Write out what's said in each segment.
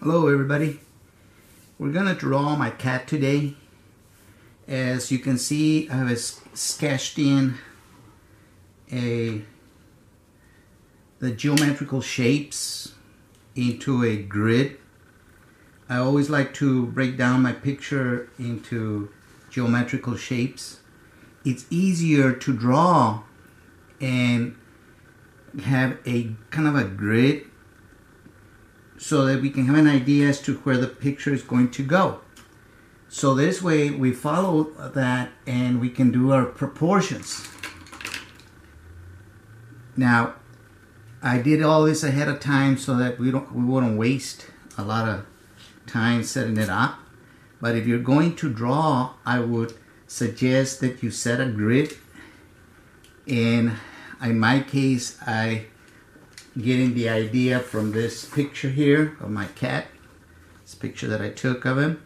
Hello everybody. We're gonna draw my cat today. As you can see, I have sketched in the geometrical shapes into a grid. I always like to break down my picture into geometrical shapes. It's easier to draw and have a kind of a grid so that we can have an idea as to where the picture is going to go. So this way we follow that and we can do our proportions. Now, I did all this ahead of time so that we wouldn't waste a lot of time setting it up. But if you're going to draw, I would suggest that you set a grid. And in my case, I getting the idea from this picture here of my cat. This picture that I took of him.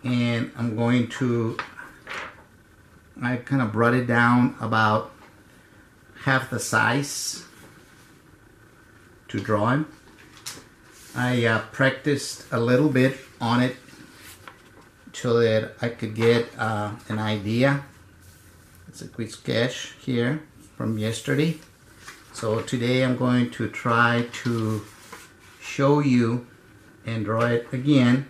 And I'm going to, I kind of brought it down about half the size to draw him. I practiced a little bit on it so that I could get an idea. It's a quick sketch here from yesterday. So today I'm going to try to show you and draw it again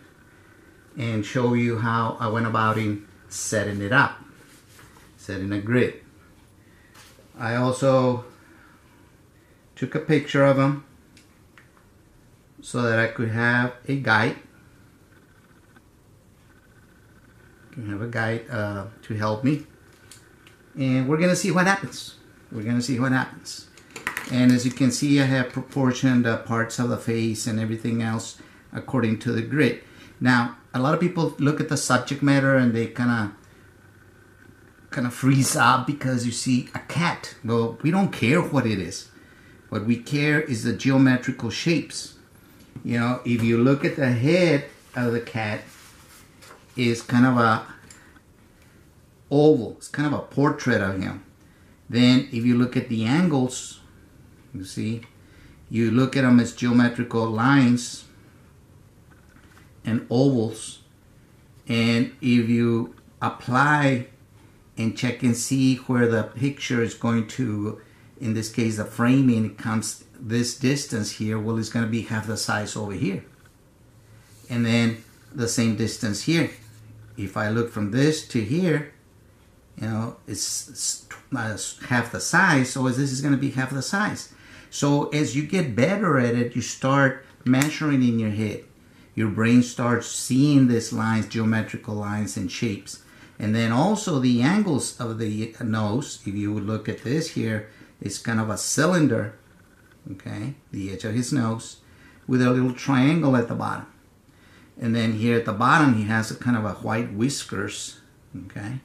and show you how I went about in setting it up, setting a grid. I also took a picture of him so that I could have a guide. To help me. And we're gonna see what happens. We're gonna see what happens. And as you can see, I have proportioned parts of the face and everything else according to the grid. Now, a lot of people look at the subject matter and they kind of freeze up because you see a cat. Well, we don't care what it is. What we care is the geometrical shapes. You know, if you look at the head of the cat, is kind of a oval. It's kind of a portrait of him. Then if you look at the angles, you see, you look at them as geometrical lines and ovals. And if you apply and check and see where the picture is going to, in this case the framing, it comes this distance here, well, it's going to be half the size over here. And then the same distance here. If I look from this to here, you know, it's half the size, so this is going to be half the size. So as you get better at it, you start measuring in your head. Your brain starts seeing these lines, geometrical lines and shapes. And then also the angles of the nose, if you would look at this here, it's kind of a cylinder, okay, the edge of his nose, with a little triangle at the bottom. And then here at the bottom, he has a kind of a white whiskers, okay?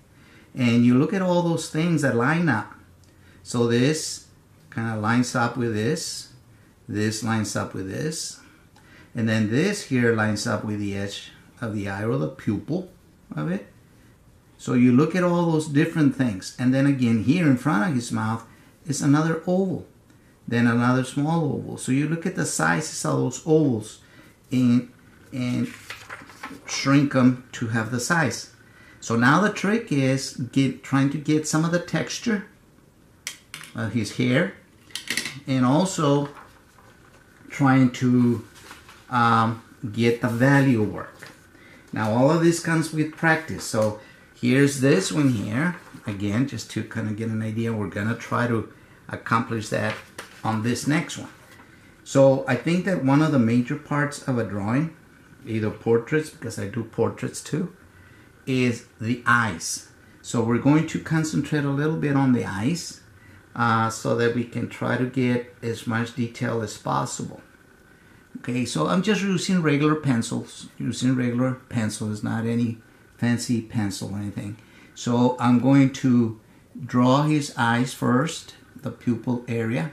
And you look at all those things that line up. So this kind of lines up with this lines up with this, and then this here lines up with the edge of the eye or the pupil of it. So you look at all those different things. And then again, here in front of his mouth is another oval, then another small oval. So you look at the sizes of those ovals and shrink them to have the size. So now the trick is trying to get some of the texture of his hair, and also trying to get the value work. Now all of this comes with practice. So here's this one here. Again, just to kind of get an idea, we're gonna try to accomplish that on this next one. So I think that one of the major parts of a drawing, either portraits, because I do portraits too, is the eyes. So we're going to concentrate a little bit on the eyes so that we can try to get as much detail as possible. Okay, so I'm just using regular pencils, not any fancy pencil or anything. So I'm going to draw his eyes first, the pupil area.